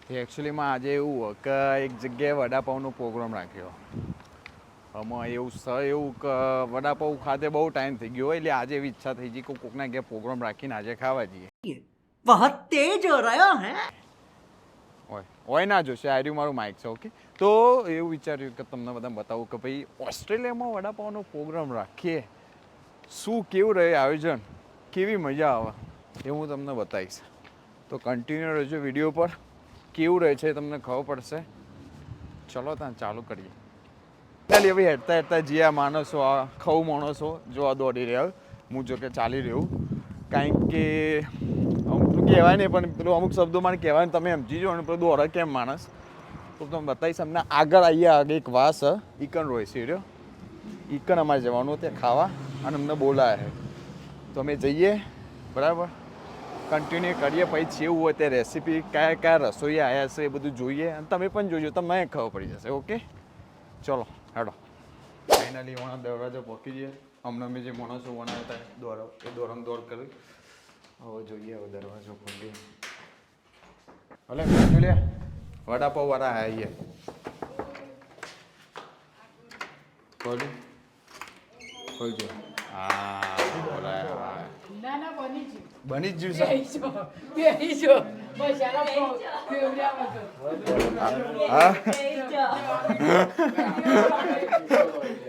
એકચ્યુઅલીમાં આજે એવું કે એક જગ્યાએ વડાપાઉંનો પ્રોગ્રામ રાખ્યો. આમાં એવું કે વડાપાઉં ખાતે બહુ ટાઈમ થઈ ગયો એટલે આજે એવી ઈચ્છા થઈ ગઈ કે કોકના ઘેર પ્રોગ્રામ રાખીને આજે ખાવા જઈએ. बहुत तेज हो रहा है. હોય ના જોશે આ રહ્યું મારું માઇક છે. ઓકે, તો એવું વિચાર્યું કે તમને બધા બતાવું કે ભાઈ ઓસ્ટ્રેલિયામાં વડાપાઉંનો પ્રોગ્રામ રાખીએ, શું કેવું રહે આયોજન, કેવી મજા આવે એ હું તમને બતાવીશ. તો કન્ટિન્યુ રહેજો વિડીયો પર. કેવું રહે છે તમને ખબર પડશે. ચલો ત્યાં ચાલુ કરીએ. ચાલી હવે હેડતા હેડતા જે આ માણસો આ ખવ માણસો જો આ દોડી રહ્યા, હું જો કે ચાલી રહ્યું, કારણ કે અમુક કહેવાય નહીં પણ પેલું અમુક શબ્દોમાં કહેવાય ને તમે સમજી જો ને પેલું દોડે કેમ માણસ. તો તમે બતાવીશ અમને આગળ આવીએ. આગળ એક વાસ ઈકન રોય છે રહ્યો, ઈકન અમારે જવાનું ત્યાં ખાવા અને અમને બોલાયા છે. તો અમે જઈએ, બરાબર, કન્ટિન્યુ કરીએ. પછી જેવું હોય તે રેસીપી કયા કયા રસોઈ આવ્યા છે એ બધું જોઈએ અને તમે પણ જોજો, તમને ખબર પડી જશે. ઓકે, ચલો હેડો. ફાઇનલી વણા દરવાજો પહોંચી જઈએ. અમને અમે જે માણસો વણાવતા દોરો એ દોરમ દોડ કરી. હવે જોઈએ, હવે દરવાજો ખોલીએ. ભલે જોઈ વડાપાઉં વાળા આવીએ. ખોલી ખોલજો. હા બોલાય. બની જ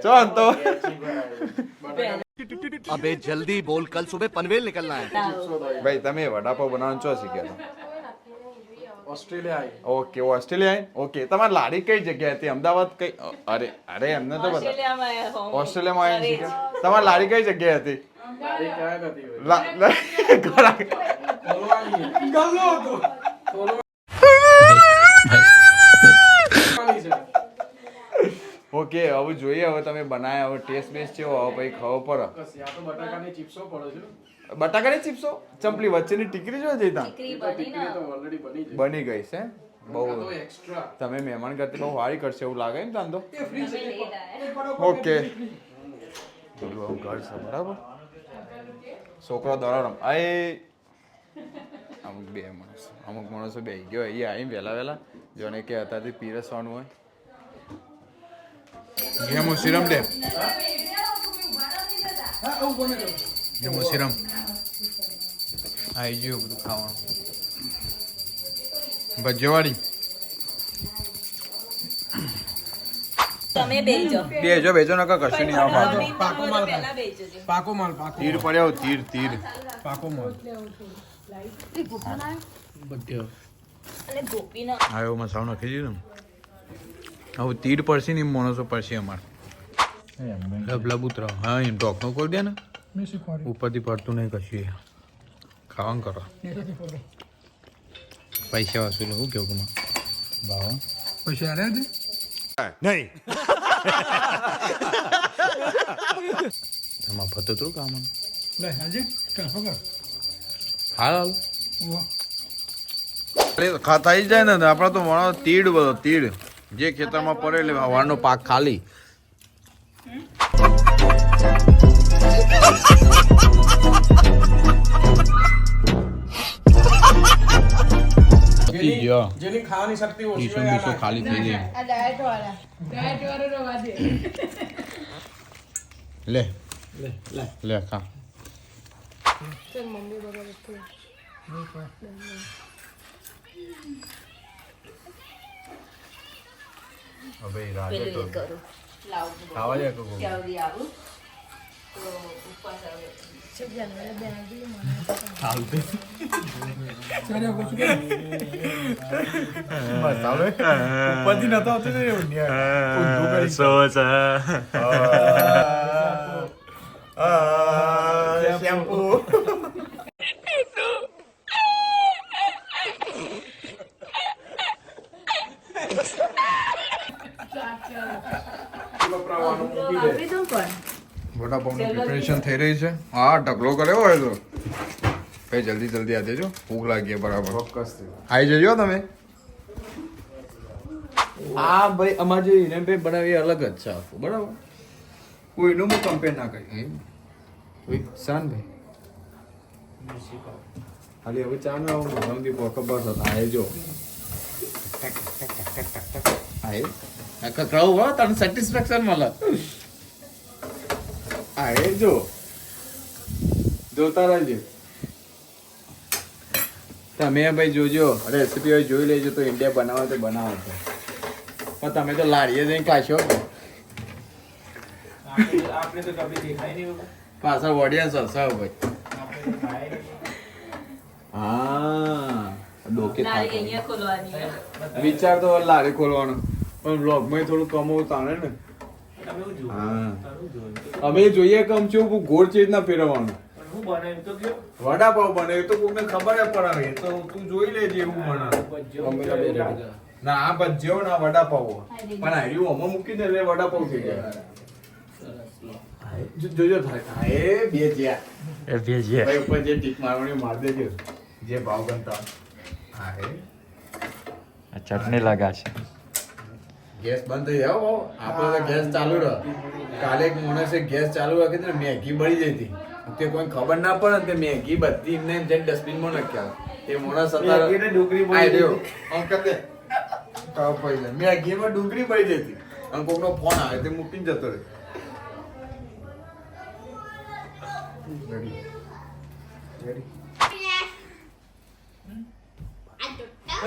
ચાલ તો अबे जल्दी बोल, कल सुबह पनवेल निकलना है. ભાઈ તમે વડાપાઉં બનાવવાનું છો શીખ્યા? ઓસ્ટ્રેલિયા. Okay, Australia. ઓકે, તમારી લાડી કઈ જગ્યાએ હતી? અમદાવાદ કઈ? અરે અરે એમને તો બધા ઓસ્ટ્રેલિયામાં આવીને શીખ્યા. તમારી લાડી કઈ જગ્યાએ હતી? ઓકે, હવે જોઈએ. હવે તમે બનાયા, હવે ટેસ્ટ બેસ્ટ છે. હવે પછી ખબર પડે. બટાકાની ચિપ્સો પડે છે. બટાકાની ચિપ્સો ચંપલી વચ્ચેની ટીકરી જો જઈતા બની ગઈ છે. બહુ એક્સ્ટ્રા તમે મહેમાન કરતી બહુ સારી કરશે એવું લાગે ને તાન તો. ઓકે, ઘર છે બરાબર. છોકરો દોડા અમુક માણસો બે ગયો એ આવી વહેલા જોને કે હતા તે પીરસવાનું હોય. ગેમો સિરમ દે, ગેમો સિરમ આવી ગયું બધું ખાવાનું. ભજવાડી તમે બેજો નકા કશું નહીં. આવો પાકો માલ તીર પડ્યો, તીર પાકો માલ અને ગોપીનો આવ્યો મસાલો નાખી દીધો ને. હવે તીર પડશે ને એમ માણસો પડશે અમારે. લબલબ ઉતરાવ. હા એમ ઢોકનો ખોલ દે ને, ઉપરથી પડતું નહીં કશું. ખાવાનું કરો, પૈસા વસૂલ. શું કેવું કુમાર ભાવ? પૈસા આર્યા દે नहीं. એમાં ફતો તું કામ લે હાજી ટ્રાન્સફર કર. હાલ થઈ જાય ને આપડે તો વણો તીડ બધો તીડ જે ખેતરમાં પડે એટલે વાળનો પાક ખાલી. જેની ખાવાની શક્તિ ઓછી હોય બીસો ખાલી થઈ ગઈ. લે લે ખા. હવે રાજો તો કરું લાવ ખાવા જાય તો જલ્દી આવું તો ઉપવાસ આવે ઉપરથી નતો આવતો ને શેમ્પુ. વડાપાઉંની પ્રિપેરેશન થઈ રહી છે. હા ઢગલો કર્યો હોય તો ભાઈ જલ્દી આ દેજો. ભૂખ લાગી બરાબર. આવી જજો તમે. હા ભાઈ અમારે જે હિરેનભાઈ બનાવી અલગ જ છે આખું, બરાબર. કોઈનું હું કમ્પેર ના કરી. શાનભાઈ ખાલી હવે ચા ના આવું ખબર હતા. આ જો કકડાવું હો તને સેટિસ્ફેક્શન મળે. હા એ જો જોતા રહેજો તમે ભાઈ જોજો રેસીપી હોય જોઈ લેજો તો ઇન્ડિયા બનાવો તો બનાવો તો પણ તમે તો લાડીએ જઈને ખાશો आपने तो कभी देखा ही नहीं होगा પાછળ ઓડિયન્સ હશે ભાઈ. હા ડોકે લારી થાક અહીંયા ખોલવાની છે. વિચાર તો લારી ખોલવાનો પણ બ્લોગમાં થોડું કમાવું તાણે ને. તમે હું જોઉં હા તારું જોઉં અમે જોઈએ કમ છું ગોળ ચીજ ના ફેરવવાનું. પણ હું બનાવ્યું તો કયો વડાપાવ બને એ તો કોઈને ખબર પડે એ તો તું જોઈ લેજે એવું બને. ના આ ભજીયો ના વડાપાવ પણ હાર્યું આમાં મૂકી દે એટલે વડાપાવ થઈ જાય. જોજો થાય હા એ બે જ્યા ભાઈ ઉપર જે ટીક મારવાની માર દેજો જે ભાવ ગણતા હા એ ચટણી લગા છે. ગેસ બંધ થઈ જાવ આપણે તો ગેસ ચાલુ રહ્યો. કાલે એક માણસે ગેસ ચાલુ રાખી હતી ને મેગી બળી જઈ હતી તે કોઈ ખબર ના પડે ને તે મેગી બધી એમને જે ડસ્ટબિનમાં નાખ્યા એ માણસ મેગીને ડુંગળી બળી આ રહ્યો અંકલ દે તો પૈસા મેગીમાં ડુંગળી બળી જઈ હતી અને કોકનો ફોન આવે તે મૂકીને જતો રહ્યો. રેડી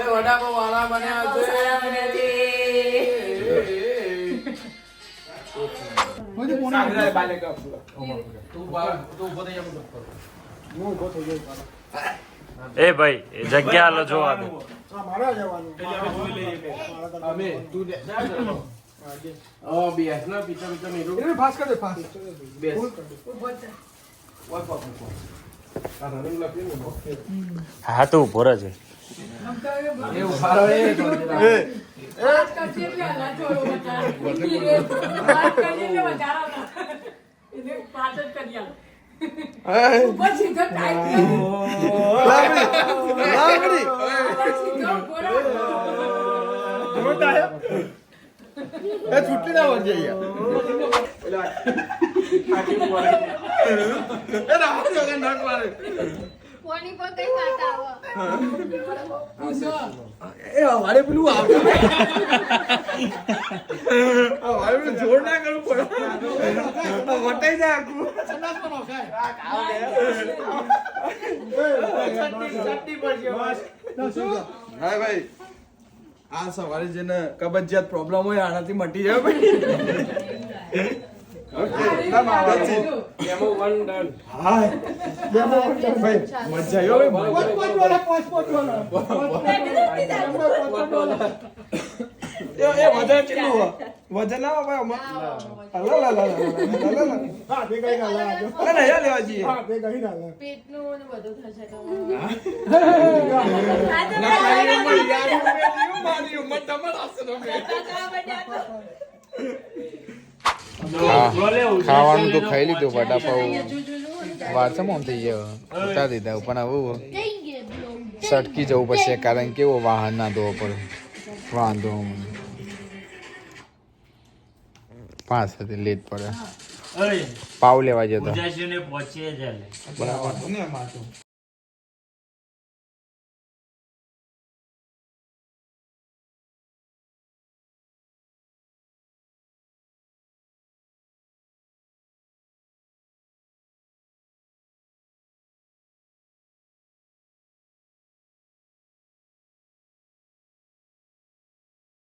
વડાપાવ વાળા બન્યા બહુ સારા બન્યા છે. સાંગરા બાલે કા પૂરા તું ઉભો થઈ જા. એ ભાઈ એ જગ્યા હાલો જોવા દે. એટલે અમે જોઈ લઈએ કે અમે તું દે ઓ બેસ ના પીતા પીતા મેરું એને ફાસ કર દે ફાસ બેસ હા તો ઉભો રહેજે. એ ઉભારો એ છૂટી ના વળજે કોની પર કઈ વાત આવે એ અમારે પેલું આવતું અમારે પેલું જોર ના કરવું પડે વટાઈ જાય આખું હા ભાઈ આ સવારે જેને કબજિયાત પ્રોબ્લેમ હોય આનાથી મટી જાય ભાઈ પેટનું ને બધું થશે તો ખાવાનું તો ખાઈ લીધું વડાપાવ વારસામાં થઈ ગયો ઉતારી દીધા પણ હવે સટકી જવું પડશે કારણ કે વાહન ના ધોવો પડે વાંધો પાંચ હતી લેટ પડે પાવ લેવા જતો પહોંચીએ જ બરાબર